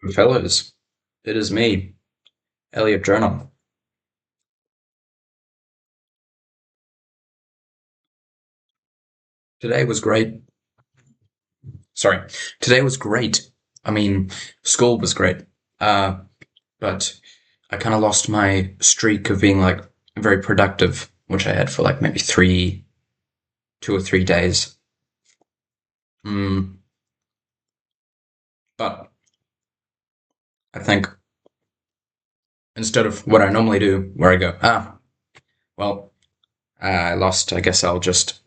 Fellows, it is me, Elliot Journal. Today was great. Sorry, today was great. I mean, school was great. Uh, but I kind of lost my streak of being like very productive, which I had for like maybe 2 or 3 days. Mm, but I think instead of what I normally do, where I go, well, I lost. I guess I'll just,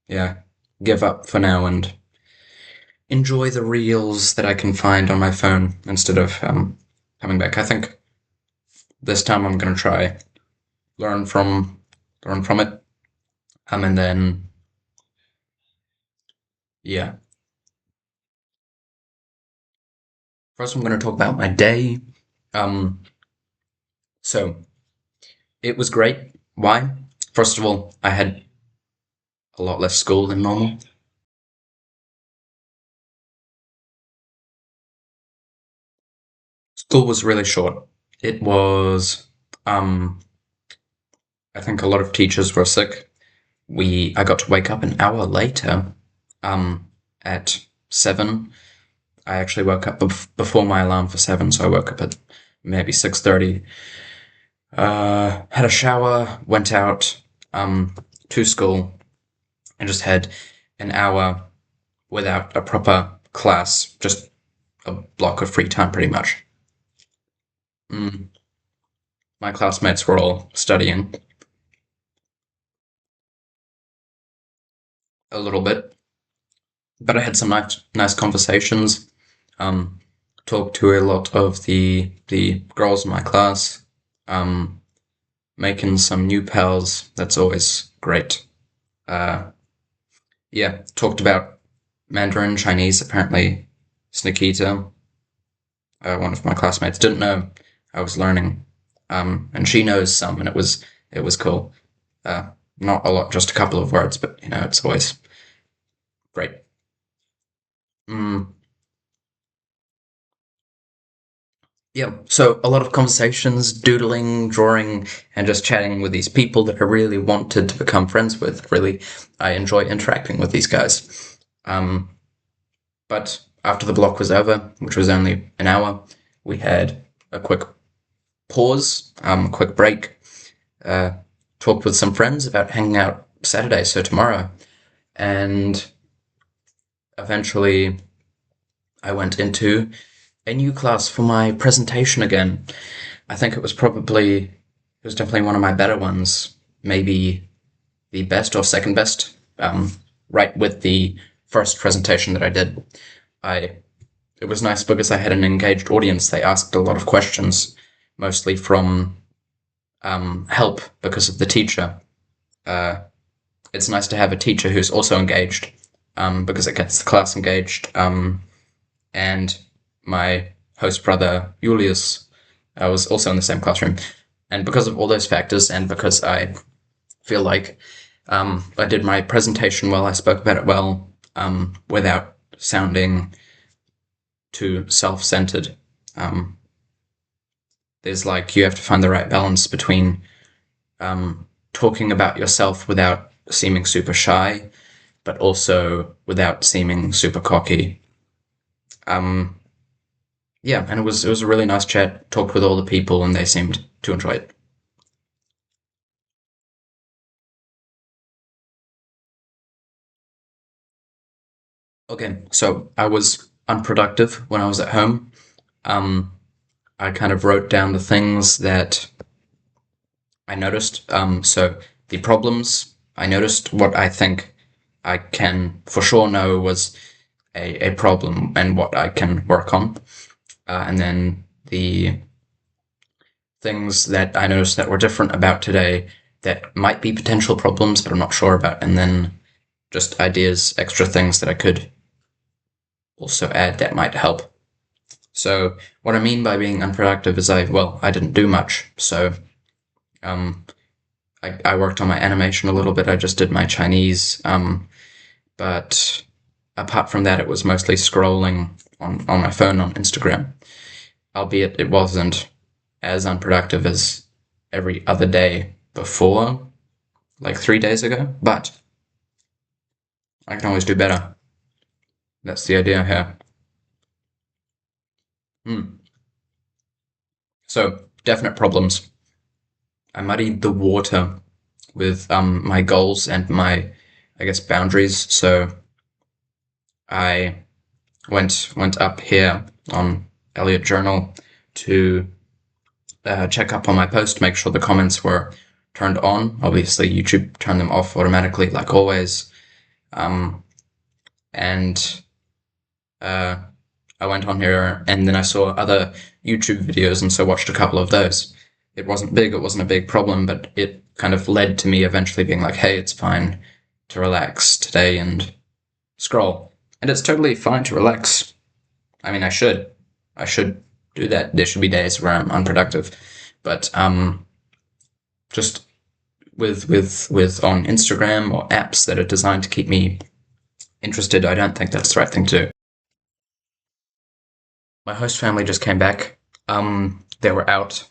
yeah, give up for now and enjoy the reels that I can find on my phone instead of coming back. I think this time I'm gonna try learn from learn from it. And then yeah. First I'm gonna talk about my day. Um so it was great. Why? First of all, I had a lot less school than normal. School was really short. It was um I think a lot of teachers were sick. I got to wake up an hour later, at 7. I actually woke up before my alarm for 7, so I woke up at maybe 6:30. Had a shower, went out to school, and just had an hour without a proper class, just a block of free time, pretty much. Mm. My classmates were all studying a little bit, but I had some nice conversations. Um, Talked to a lot of the girls in my class. Um, Making some new pals. That's always great. Uh, yeah, talked about Mandarin Chinese. Apparently, Snikita, one of my classmates, didn't know I was learning, and she knows some, and it was cool. Uh, Not a lot, just a couple of words, but it's always great. Mm, yeah, so a lot of conversations, doodling, drawing, and just chatting with these people that I really wanted to become friends with. Really, I enjoy interacting with these guys. Um, but after the block was over, which was only an hour, we had a quick pause, a quick break, uh, talked with some friends about hanging out Saturday, so tomorrow, and eventually I went into a new class for my presentation again. I think it was definitely one of my better ones, maybe the best or second best, right with the first presentation that I did. I It was nice because I had an engaged audience. They asked a lot of questions, mostly from help because of the teacher. Uh, it's nice to have a teacher who's also engaged, because it gets the class engaged. And my host brother Julius was also in the same classroom, and because of all those factors, and because I feel like I did my presentation well, I spoke about it well, without sounding too self-centered. Um, there's like you have to find the right balance between talking about yourself without seeming super shy, but also without seeming super cocky. Um, yeah, and it was a really nice chat. Talked with all the people, and they seemed to enjoy it. Okay, so I was unproductive when I was at home. Um, I kind of wrote down the things that I noticed. So the problems, I noticed what I think I can for sure know was a problem and what I can work on. And then the things that I noticed that were different about today that might be potential problems, but I'm not sure about. And then just ideas, extra things that I could also add that might help. So what I mean by being unproductive is I didn't do much. So um, I worked on my animation a little bit. I just did my Chinese, but apart from that, it was mostly scrolling on my phone on Instagram, albeit it wasn't as unproductive as every other day before, like 3 days ago, but I can always do better. That's the idea here. So, definite problems. I muddied the water with my goals and my, I guess, boundaries. So I went up here on Elliot Journal to check up on my post, make sure the comments were turned on. Obviously, YouTube turned them off automatically, like always. And I went on here and then I saw other YouTube videos and so watched a couple of those. It wasn't big, it wasn't a big problem, but it kind of led to me eventually being like, hey, it's fine to relax today and scroll. And it's totally fine to relax. I mean, I should do that. There should be days where I'm unproductive. But just with on Instagram or apps that are designed to keep me interested, I don't think that's the right thing to do. My host family just came back. They were out.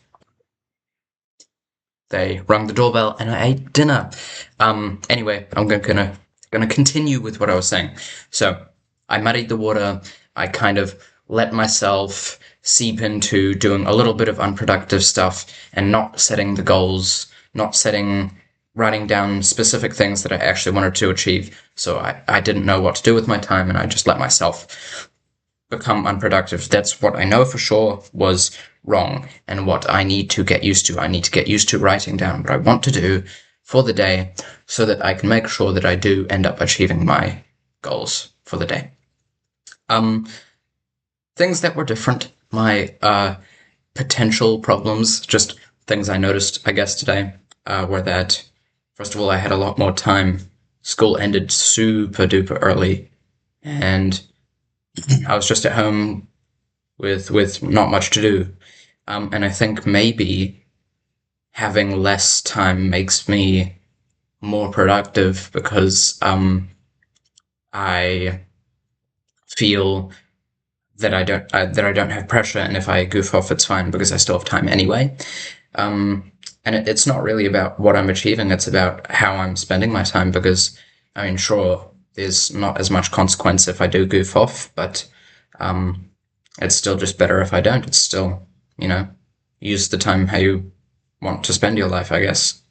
They rung the doorbell and I ate dinner. Anyway, I'm gonna continue with what I was saying. So I muddied the water. I kind of let myself seep into doing a little bit of unproductive stuff and not setting the goals, writing down specific things that I actually wanted to achieve. So I didn't know what to do with my time and I just let myself become unproductive. That's what I know for sure was wrong and what I need to get used to. I need to get used to writing down what I want to do for the day so that I can make sure that I do end up achieving my goals for the day. Things that were different, my potential problems, just things I noticed, I guess, today, were that, first of all, I had a lot more time. School ended super duper early and I was just at home with not much to do. And I think maybe having less time makes me more productive because I feel that I don't have pressure, and if I goof off, it's fine because I still have time anyway. And it's not really about what I'm achieving; it's about how I'm spending my time. Because I mean, sure, there's not as much consequence if I do goof off, but it's still just better if I don't. It's still, use the time how you want to spend your life, I guess.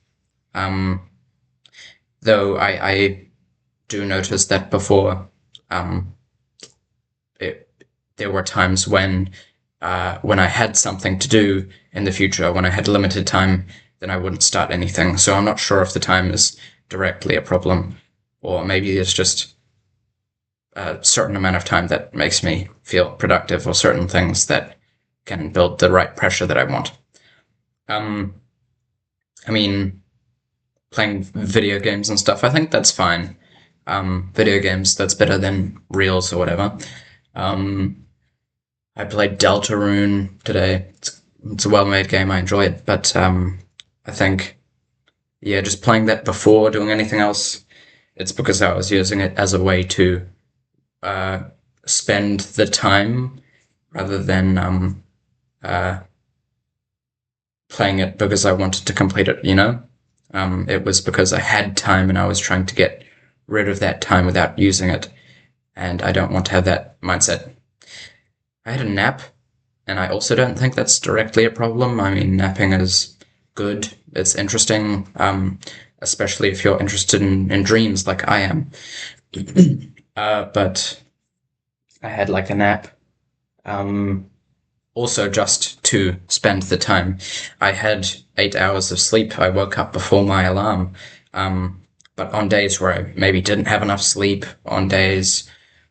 Though I do notice that before, there were times when I had something to do in the future, when I had limited time, then I wouldn't start anything. So I'm not sure if the time is directly a problem, or maybe it's just a certain amount of time that makes me feel productive, or certain things that can build the right pressure that I want. I mean, playing video games and stuff, I think that's fine. Video games, that's better than Reels or whatever. I played Deltarune today. It's a well-made game. I enjoy it, but I think, yeah, just playing that before doing anything else, it's because I was using it as a way to spend the time rather than playing it because I wanted to complete it, It was because I had time and I was trying to get rid of that time without using it, and I don't want to have that mindset. I had a nap, and I also don't think that's directly a problem. I mean, napping is good. It's interesting, especially if you're interested in dreams like I am. But I had like a nap. Also just to spend the time. I had 8 hours of sleep. I woke up before my alarm. But on days where I maybe didn't have enough sleep, on days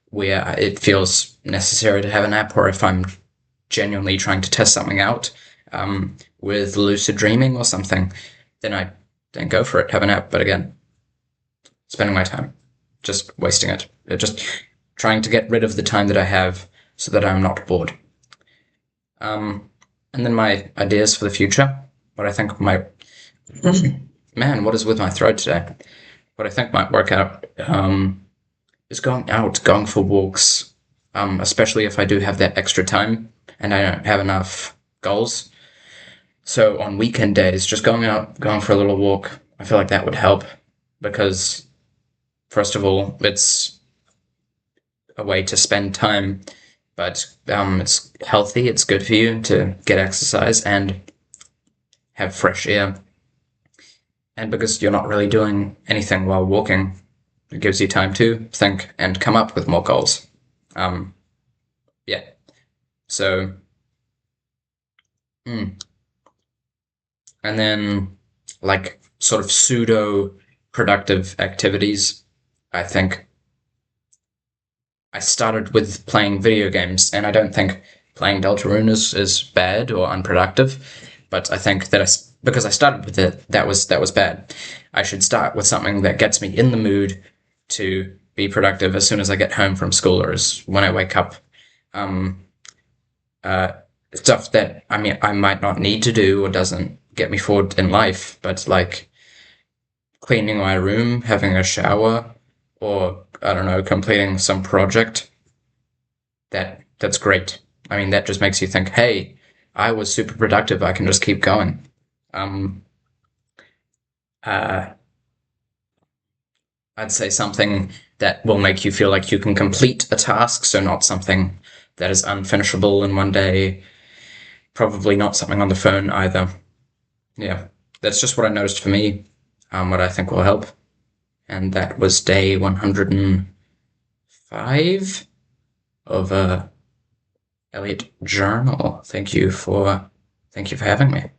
where it feels necessary to have a nap, or if I'm genuinely trying to test something out, with lucid dreaming or something, then I then go for it, have a nap. But again, spending my time, just wasting it, just trying to get rid of the time that I have so that I'm not bored. And then my ideas for the future, what I think might, man, what is with my throat today? What I think might work out. is going out, going for walks, especially if I do have that extra time and I don't have enough goals. So on weekend days, just going out, going for a little walk, I feel like that would help because, first of all, it's a way to spend time, but it's healthy, it's good for you to get exercise and have fresh air. And because you're not really doing anything while walking, it gives you time to think and come up with more goals. Um, yeah. So, mm. And then like sort of pseudo productive activities. I think I started with playing video games, and I don't think playing Deltarune is bad or unproductive, but I think that because I started with it, that was bad. I should start with something that gets me in the mood to be productive as soon as I get home from school or as when I wake up. Um, uh, Stuff that I mean I might not need to do or doesn't get me forward in life, but like cleaning my room, having a shower, or I don't know, completing some project, that's great. I mean, that just makes you think, hey, I was super productive. I can just keep going. Um, uh, I'd say something that will make you feel like you can complete a task, so not something that is unfinishable in one day. Probably not something on the phone either. Yeah, that's just what I noticed for me. What I think will help, and that was day 105 of Elliot Journal. Thank you for having me.